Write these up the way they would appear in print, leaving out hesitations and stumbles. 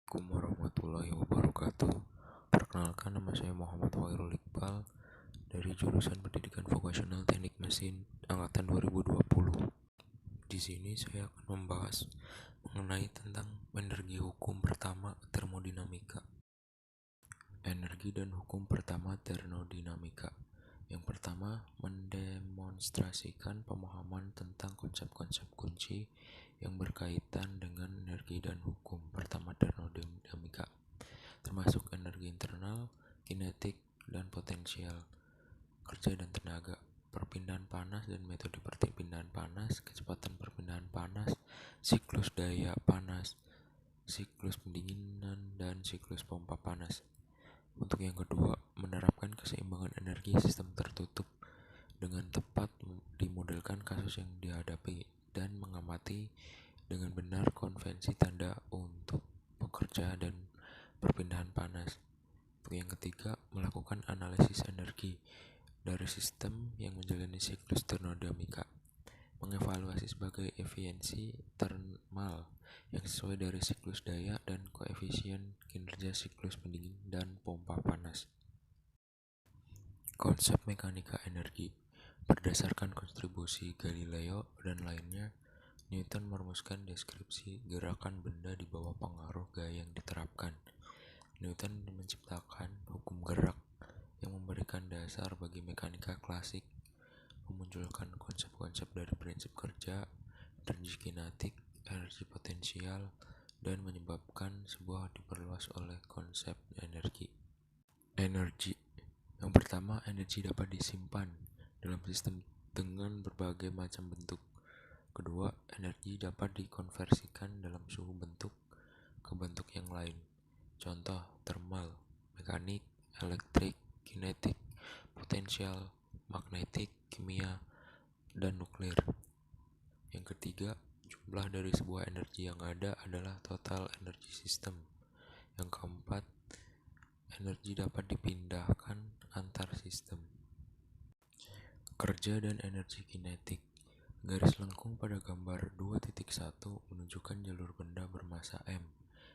Assalamualaikum warahmatullahi wabarakatuh. Perkenalkan, nama saya Muhammad Wairul Iqbal dari jurusan Pendidikan Vokasional Teknik Mesin angkatan 2020. Di sini saya akan membahas mengenai tentang energi hukum pertama termodinamika. Energi dan hukum pertama termodinamika. Yang pertama, mendemonstrasikan pemahaman tentang konsep-konsep kunci yang berkaitan dengan energi dan hukum pertama termodinamika, termasuk energi internal, kinetik, dan potensial, kerja dan tenaga, perpindahan panas dan metode perpindahan panas, kecepatan perpindahan panas, siklus daya panas, siklus pendinginan, dan siklus pompa panas. Untuk yang kedua, menerapkan keseimbangan energi sistem tertutup dengan tepat dimodelkan kasus yang dihadapi dan mengamati dengan benar konvensi tanda untuk pekerja dan perpindahan panas. Untuk yang ketiga, melakukan analisis energi dari sistem yang menjalani siklus termodinamika, mengevaluasi sebagai efisiensi thermal yang sesuai dari siklus daya dan koefisien kinerja siklus pendingin dan pompa panas. Konsep mekanika energi. Berdasarkan kontribusi Galileo dan lainnya, Newton merumuskan deskripsi gerakan benda di bawah pengaruh gaya yang diterapkan. Newton menciptakan hukum gerak yang memberikan dasar bagi mekanika klasik, memunculkan konsep-konsep dari prinsip kerja, energi kinetik, energi potensial, dan menyebabkan sebuah diperluas oleh konsep energi. Energi. Yang pertama, energi dapat disimpan dalam sistem dengan berbagai macam bentuk. Kedua, energi dapat dikonversikan dalam suhu bentuk ke bentuk yang lain. Contoh, thermal, mekanik, elektrik, kinetik, potensial, magnetik, kimia, dan nuklir. Yang ketiga, jumlah dari sebuah energi yang ada adalah total energi sistem. Yang keempat, energi dapat dipindahkan antar sistem. Kerja dan energi kinetik. Garis lengkung pada gambar 2.1 menunjukkan jalur benda bermasa M,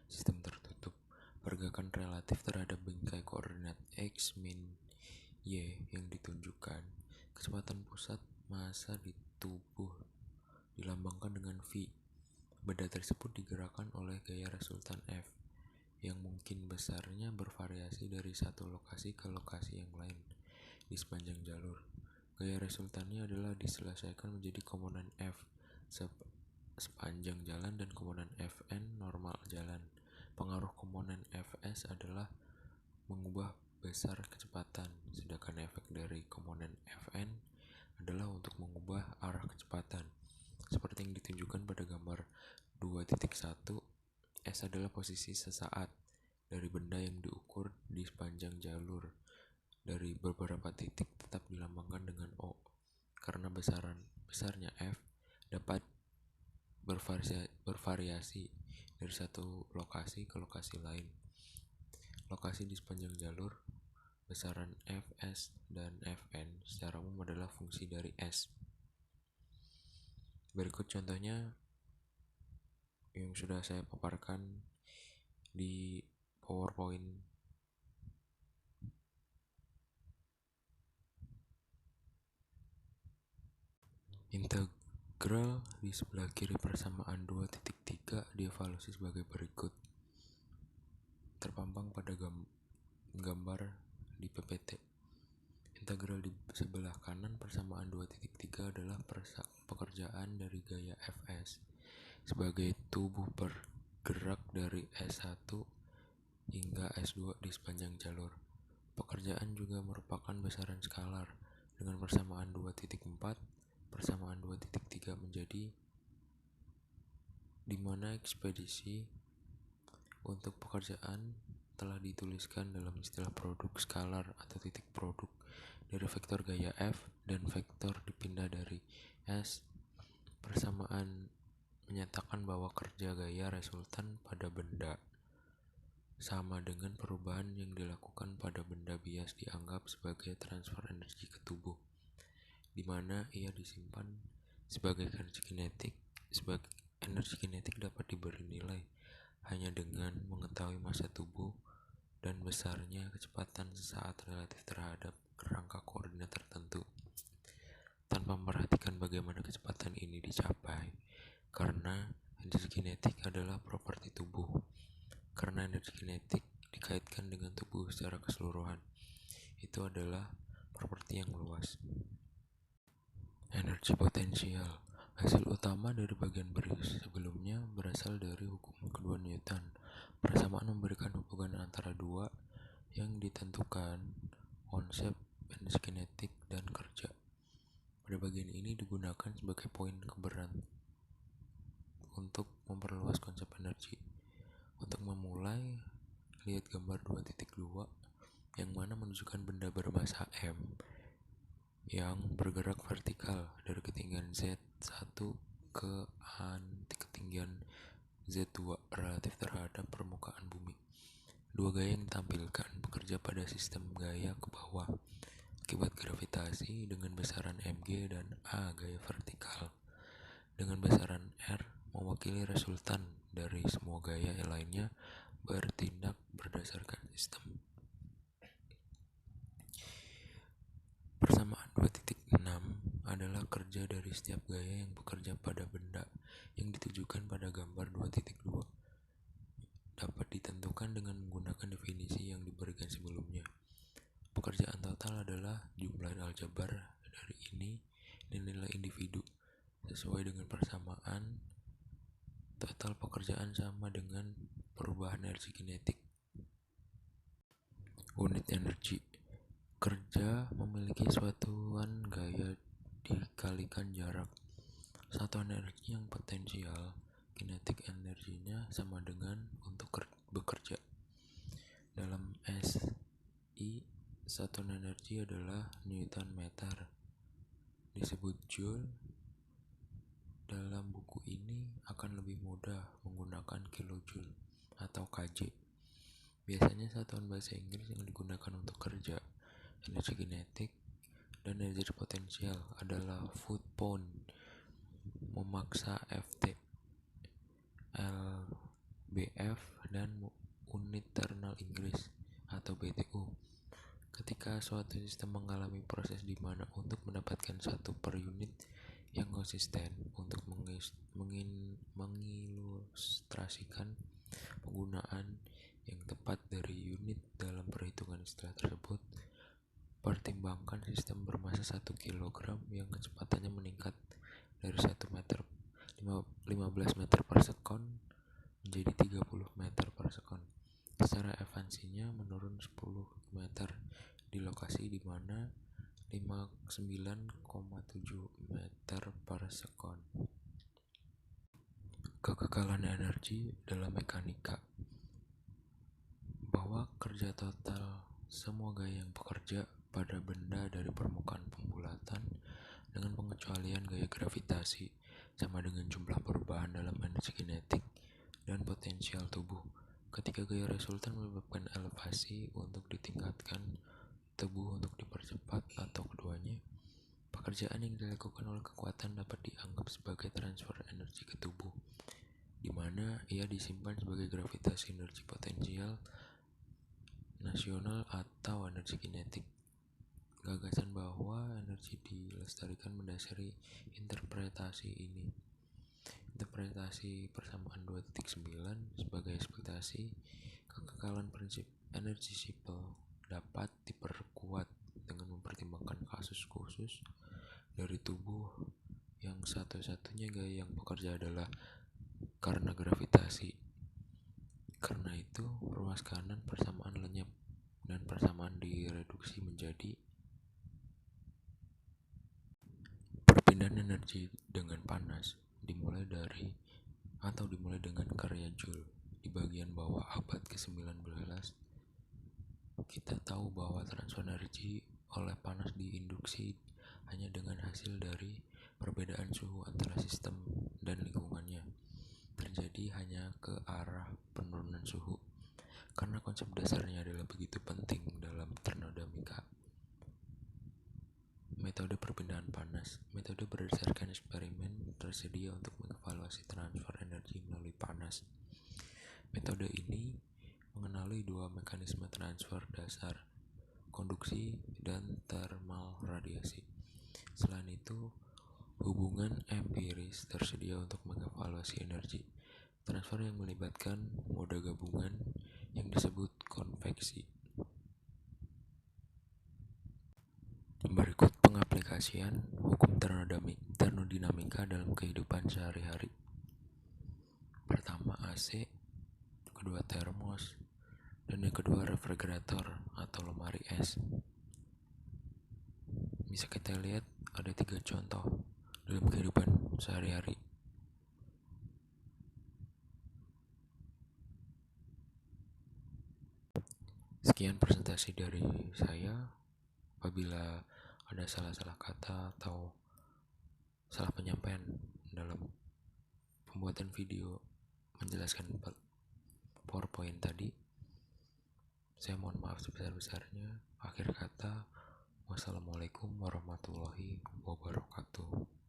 sistem tertutup. Pergerakan relatif terhadap bingkai koordinat X min Y yang ditunjukkan. Kecepatan pusat massa di tubuh dilambangkan dengan V. Benda tersebut digerakkan oleh gaya resultan F, yang mungkin besarnya bervariasi dari satu lokasi ke lokasi yang lain di sepanjang jalur. Gaya resultannya adalah diselesaikan menjadi komponen F sepanjang jalan dan komponen Fn normal jalan. Pengaruh komponen Fs adalah mengubah besar kecepatan, sedangkan efek dari komponen Fn adalah untuk mengubah arah kecepatan. Seperti yang ditunjukkan pada gambar 2.1, S adalah posisi sesaat dari benda yang diukur di sepanjang jalur dari beberapa titik tetap dilambangkan dengan O, karena besarnya F dapat bervariasi dari satu lokasi ke lokasi lain. Lokasi di sepanjang jalur, besaran Fs dan Fn secara umum adalah fungsi dari S. Berikut contohnya yang sudah saya paparkan di PowerPoint. Integral di sebelah kiri persamaan 2.3 dievaluasi sebagai berikut. Terpampang pada gambar di PPT. Integral di sebelah kanan persamaan 2.3 adalah pekerjaan dari gaya Fs sebagai tubuh bergerak dari S1 hingga S2 di sepanjang jalur. Pekerjaan juga merupakan besaran skalar dengan persamaan 2.4 persamaan 2.3 menjadi di mana ekspedisi untuk pekerjaan telah dituliskan dalam istilah produk skalar atau titik produk dari vektor gaya F dan vektor dipindah dari S. Persamaan menyatakan bahwa kerja gaya resultan pada benda sama dengan perubahan yang dilakukan pada benda bias dianggap sebagai transfer energi ke tubuh, di mana ia disimpan sebagai energi kinetik. Sebagai energi kinetik dapat diberi nilai hanya dengan mengetahui massa tubuh dan besarnya kecepatan sesaat relatif terhadap kerangka koordinat tertentu, tanpa memperhatikan bagaimana kecepatan ini dicapai. Karena energi kinetik adalah properti tubuh. Karena energi kinetik dikaitkan dengan tubuh secara keseluruhan, itu adalah properti yang luas. Energi potensial. Hasil utama dari bagian sebelumnya berasal dari hukum kedua Newton. Persamaan memberikan hubungan antara dua yang ditentukan konsep energi kinetik dan kerja. Pada bagian ini digunakan sebagai poin keberatan untuk memperluas konsep energi. Untuk memulai, lihat gambar 2.2 yang mana menunjukkan benda bermassa M yang bergerak vertikal dari ketinggian Z1 ke ketinggian Z2 relatif terhadap permukaan bumi. Dua gaya yang ditampilkan bekerja pada sistem gaya ke bawah akibat gravitasi dengan besaran mg dan a gaya vertikal, dengan besaran r mewakili resultan dari semua gaya lainnya bertindak berdasarkan sistem. Persamaan 2.6 adalah kerja dari setiap gaya yang bekerja pada benda yang ditujukan pada gambar 2.2. Dapat ditentukan dengan menggunakan definisi yang diberikan sebelumnya. Pekerjaan total adalah jumlah aljabar dari ini dan nilai individu. Sesuai dengan persamaan, total pekerjaan sama dengan perubahan energi kinetik. Unit energi. Kerja memiliki satuan gaya dikalikan jarak. Satuan energi yang potensial, kinetik energinya sama dengan untuk bekerja. Dalam SI, satuan energi adalah Newton meter. Disebut Joule. Dalam buku ini akan lebih mudah menggunakan kilojoule atau kJ. Biasanya satuan bahasa Inggris yang digunakan untuk kerja, energi kinetik, dan energi potensial adalah foot pound, memaksa Ft, lbf, dan unit ternal Inggris atau BTU. Ketika suatu sistem mengalami proses di mana untuk mendapatkan satu per unit yang konsisten, untuk mengilustrasikan penggunaan yang tepat dari unit dalam perhitungan istilah tersebut, pertimbangkan sistem bermassa 1 kg yang kecepatannya meningkat dari 1 meter 15 meter per sekon menjadi 30 meter per sekon. Secara evansinya menurun 10 meter di lokasi di mana 59,7 meter per sekon. Kekekalan energi dalam mekanika. Bahwa kerja total semua gaya yang bekerja pada benda dari permukaan pembulatan dengan pengecualian gaya gravitasi sama dengan jumlah perubahan dalam energi kinetik dan potensial tubuh. Ketika gaya resultan menyebabkan elevasi untuk ditingkatkan, tubuh untuk dipercepat, atau keduanya, pekerjaan yang dilakukan oleh kekuatan dapat dianggap sebagai transfer energi ke tubuh, di mana ia disimpan sebagai gravitasi energi potensial nasional atau energi kinetik. Gagasan bahwa energi dilestarikan mendasari interpretasi ini. Interpretasi persamaan 2.9 sebagai ekspektasi kekekalan prinsip energi sipil dapat diperkuat dengan mempertimbangkan kasus khusus dari tubuh yang satu-satunya gaya yang bekerja adalah karena gravitasi. Karena itu, ruas kanan persamaan lenyap dan persamaan direduksi menjadi perpindahan energi dengan panas dimulai dengan karya Joule. Di bagian bawah abad ke-19, kita tahu bahwa transfer energi oleh panas diinduksi hanya dengan hasil dari perbedaan suhu antara sistem dan lingkungannya terjadi hanya ke arah penurunan suhu. Karena konsep dasarnya adalah begitu penting dalam termodinamika. Metode perpindahan panas. Metode berdasarkan eksperimen tersedia untuk mengevaluasi transfer energi melalui panas. Metode ini mengenali dua mekanisme transfer dasar, konduksi dan thermal radiasi. Selain itu, hubungan empiris tersedia untuk mengevaluasi energi transfer yang melibatkan moda gabungan yang disebut konveksi. Berikut pengaplikasian hukum termodinamika dalam kehidupan sehari-hari. Pertama AC, kedua termos, dan yang kedua refrigerator atau lemari es. Bisa kita lihat ada 3 contoh dalam kehidupan sehari-hari. Sekian presentasi dari saya. Apabila ada salah-salah kata atau salah penyampaian dalam pembuatan video menjelaskan PowerPoint tadi, saya mohon maaf sebesar-besarnya. Akhir kata, wassalamualaikum warahmatullahi wabarakatuh.